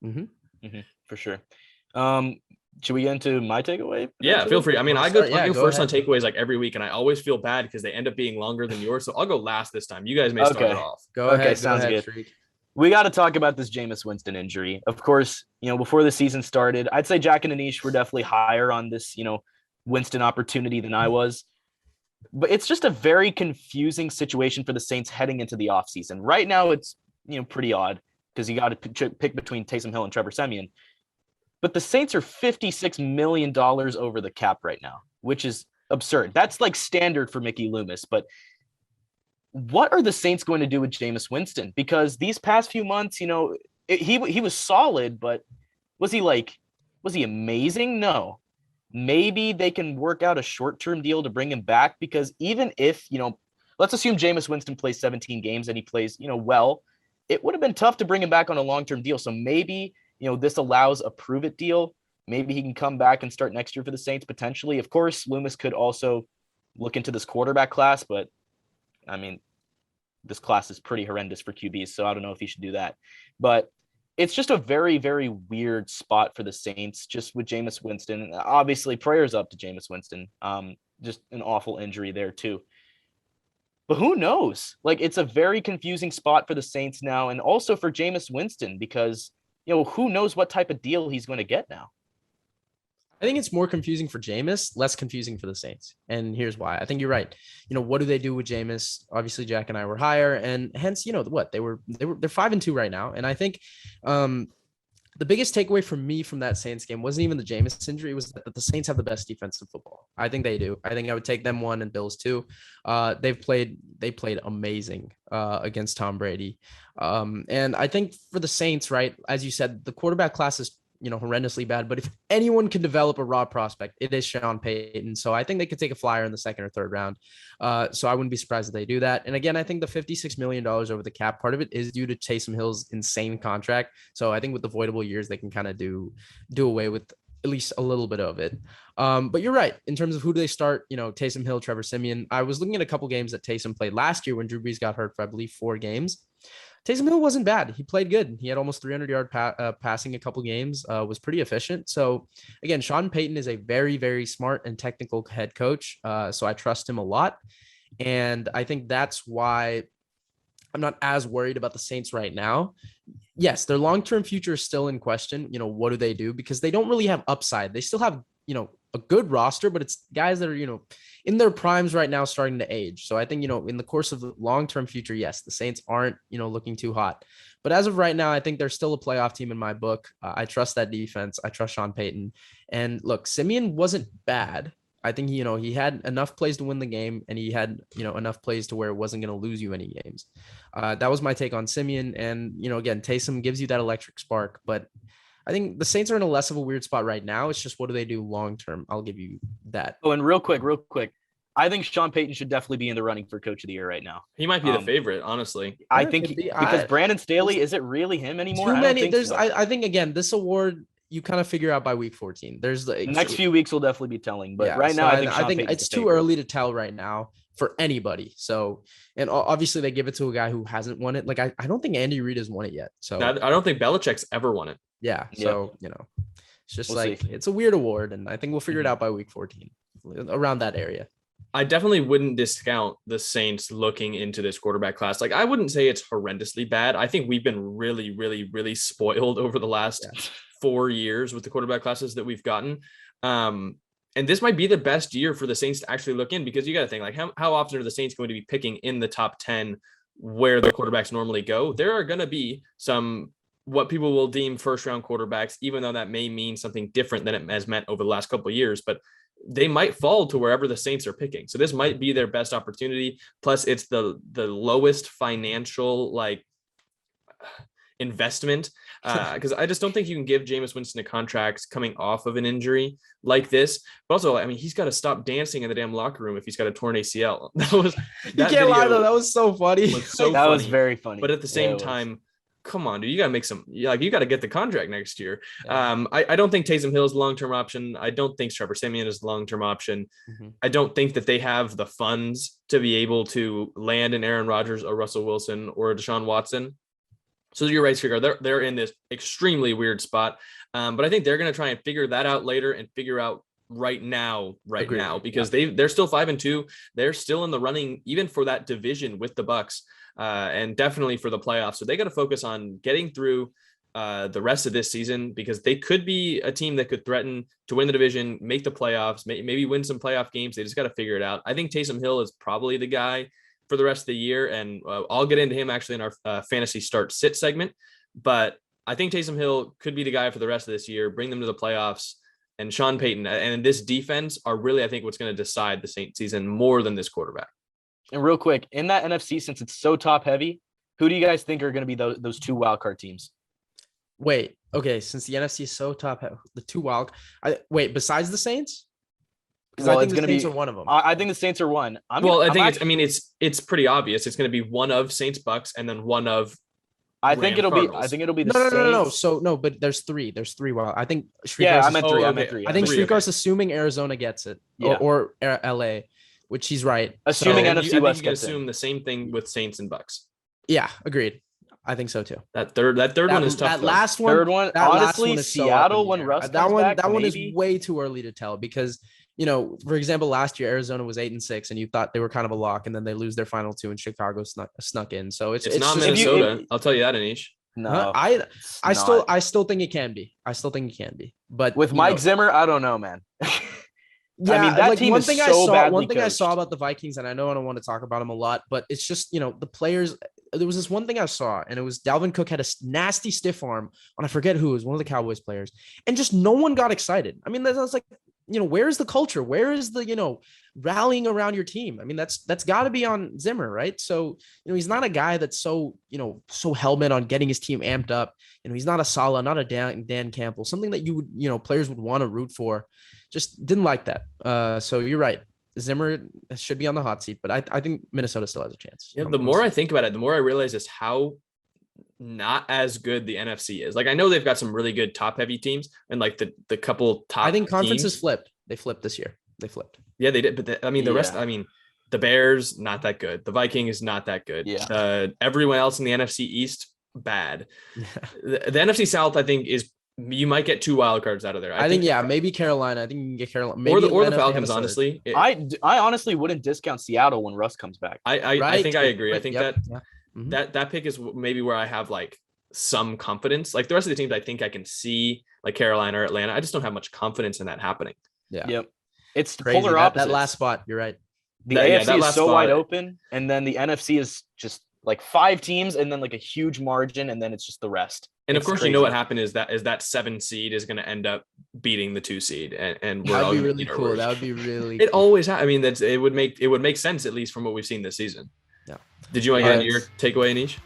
For sure. Should we get into my takeaway? Yeah, feel free. I mean, I go first on ahead. takeaways like every week, and I always feel bad because they end up being longer than yours. So I'll go last this time. You guys may start it off. Go ahead. Sounds good. Shriek. We got to talk about this Jameis Winston injury. Of course, before the season started, I'd say Jack and Anish were definitely higher on this, Winston opportunity than I was. But it's just a very confusing situation for the Saints heading into the offseason. Right now, it's, pretty odd because you got to pick between Taysom Hill and Trevor Siemian. But the Saints are $56 million over the cap right now, which is absurd. That's like standard for Mickey Loomis. But what are the Saints going to do with Jameis Winston? Because these past few months, he was solid, but was he amazing? No. Maybe they can work out a short-term deal to bring him back, because even if, let's assume Jameis Winston plays 17 games and he plays, well, it would have been tough to bring him back on a long-term deal. So maybe, this allows a prove-it deal. Maybe he can come back and start next year for the Saints potentially. Of course, Loomis could also look into this quarterback class, but I mean, this class is pretty horrendous for QBs, so I don't know if he should do that. But it's just a very, very weird spot for the Saints, just with Jameis Winston. Obviously, prayers up to Jameis Winston. Just an awful injury there too. But who knows? Like, it's a very confusing spot for the Saints now, and also for Jameis Winston, because who knows what type of deal he's going to get now. I think it's more confusing for Jameis, less confusing for the Saints. And here's why. I think you're right. What do they do with Jameis? Obviously, Jack and I were higher, and hence, they're 5-2 right now. And I think the biggest takeaway for me from that Saints game wasn't even the Jameis injury. It was that the Saints have the best defense in football. I think they do. I think I would take them 1 and Bills 2. They played amazing against Tom Brady. And I think for the Saints, right, as you said, the quarterback class is horrendously bad, but if anyone can develop a raw prospect, it is Sean Payton. So I think they could take a flyer in the 2nd or 3rd round. So I wouldn't be surprised if they do that. And again, I think the $56 million over the cap, part of it is due to Taysom Hill's insane contract. So I think with the voidable years, they can kind of do away with at least a little bit of it. But you're right. In terms of who do they start, Taysom Hill, Trevor Siemian. I was looking at a couple games that Taysom played last year when Drew Brees got hurt for, I believe, 4 games. Taysom Hill wasn't bad. He played good. He had almost 300-yard passing a couple games, was pretty efficient. So, again, Sean Payton is a very, very smart and technical head coach. So I trust him a lot. And I think that's why I'm not as worried about the Saints right now. Yes, their long-term future is still in question. What do they do? Because they don't really have upside. They still have, a good roster, but it's guys that are, in their primes right now starting to age. So I think, in the course of the long-term future, yes, the Saints aren't, looking too hot. But as of right now, I think they're still a playoff team in my book. I trust that defense. I trust Sean Payton. And look, Siemian wasn't bad. I think, he had enough plays to win the game, and he had, enough plays to where it wasn't going to lose you any games. That was my take on Siemian. And, again, Taysom gives you that electric spark, but I think the Saints are in a less of a weird spot right now. It's just, what do they do long-term? I'll give you that. Oh, and real quick. I think Sean Payton should definitely be in the running for coach of the year right now. He might be the favorite, honestly. I think because Brandon Staley, is it really him anymore? Too many. I think, again, this award, you kind of figure out by week 14. There's the next few weeks will definitely be telling, but right now I think it's too early to tell right now for anybody. So, and obviously they give it to a guy who hasn't won it. Like I don't think Andy Reid has won it yet. So I don't think Belichick's ever won it. Yeah. So, it's just it's a weird award, and I think we'll figure it out by week 14 around that area. I definitely wouldn't discount the Saints looking into this quarterback class. Like, I wouldn't say it's horrendously bad. I think we've been really, really, really spoiled over the last 4 years with the quarterback classes that we've gotten. And this might be the best year for the Saints to actually look in, because you got to think, like, how often are the Saints going to be picking in the top 10 where the quarterbacks normally go? There are going to be some what people will deem first round quarterbacks, even though that may mean something different than it has meant over the last couple of years, but they might fall to wherever the Saints are picking. So this might be their best opportunity. Plus it's the lowest financial investment. Because I just don't think you can give Jameis Winston a contract coming off of an injury like this. But also, I mean, he's got to stop dancing in the damn locker room if he's got a torn ACL. You can't lie though. That was so funny. Was very funny. But at the same time, come on, dude, you got to make some, you got to get the contract next year. Yeah. I don't think Taysom Hill is a long-term option. I don't think Trevor Siemian is a long-term option. Mm-hmm. I don't think that they have the funds to be able to land an Aaron Rodgers or Russell Wilson or a Deshaun Watson. So you're right, Skrigar. They're in this extremely weird spot. But I think they're going to try and figure that out later and figure out right now, because they're still 5-2. They're still in the running, even for that division with the Bucks, and definitely for the playoffs. So they got to focus on getting through the rest of this season, because they could be a team that could threaten to win the division, make the playoffs, maybe win some playoff games. They just got to figure it out. I think Taysom Hill is probably the guy for the rest of the year, and I'll get into him actually in our fantasy start sit segment. But I think Taysom Hill could be the guy for the rest of this year, bring them to the playoffs. And Sean Payton and this defense are really, I think, what's going to decide the Saints season more than this quarterback. And real quick, in that NFC, since it's so top heavy, who do you guys think are going to be those two wildcard teams? Wait, okay. Since the NFC is so top heavy, the two besides the Saints? Because I think the Saints are one of them. I think the Saints are one. It's pretty obvious. It's going to be one of Saints Bucks and then one of I think it'll be the Saints. No. So no, but there's three wild. I think I meant three. I think Shrikar's assuming Arizona gets it, or LA, which he's right. Assuming NFC West you can assume the same thing with Saints and Bucks. Yeah, agreed. I think so too. That third one is tough. That last one, honestly, Seattle when Russ comes back, that one is way too early to tell, because for example, last year Arizona was 8-6, and you thought they were kind of a lock, and then they lose their final two, and Chicago snuck in. So it's not just, Minnesota. I'll tell you that, Anish. No, I still think it can be. But with Mike Zimmer, I don't know, man. Yeah, I mean, that team is so badly one thing coached. I saw about the Vikings, and I know I don't want to talk about them a lot, but it's just, the players. There was this one thing I saw, and it was Dalvin Cook had a nasty stiff arm on, I forget who, it was one of the Cowboys players, and just no one got excited. I mean, that's like, where's the culture? Where is the, rallying around your team? I mean, that's got to be on Zimmer, right? So, he's not a guy that's so, so hell-bent on getting his team amped up. He's not a Salah, not a Dan Campbell, something that you would, players would want to root for. Just didn't like that. So you're right. Zimmer should be on the hot seat, but I think Minnesota still has a chance. Yeah, the more I think about it, the more I realize is how not as good the NFC is. Like, I know they've got some really good top heavy teams, and like the couple top. I think conferences teams. flipped. They flipped this year. They flipped. Yeah, they did. But the rest. I mean, the Bears not that good. The Vikings not that good. Yeah. Everyone else in the NFC East bad. The NFC South, I think, is. You might get two wild cards out of there. I think maybe Carolina. I think you can get Carolina. Maybe or the Falcons, honestly. I honestly wouldn't discount Seattle when Russ comes back. I think I agree. I think Mm-hmm. that pick is maybe where I have like some confidence. Like the rest of the teams, I think I can see like Carolina or Atlanta. I just don't have much confidence in that happening. Yeah. Yep. It's crazy. Polar opposites. That last spot, you're right. The AFC is so wide open, and then the NFC is just like 5 teams, and then like a huge margin, and then it's just the rest. And of course, crazy. What happened is that 7 seed is going to end up beating the 2 seed, and we're that'd be really cool. That would be really. It always. I mean, it would make sense, at least from what we've seen this season. Yeah. Did you want to get into your takeaway, Anish?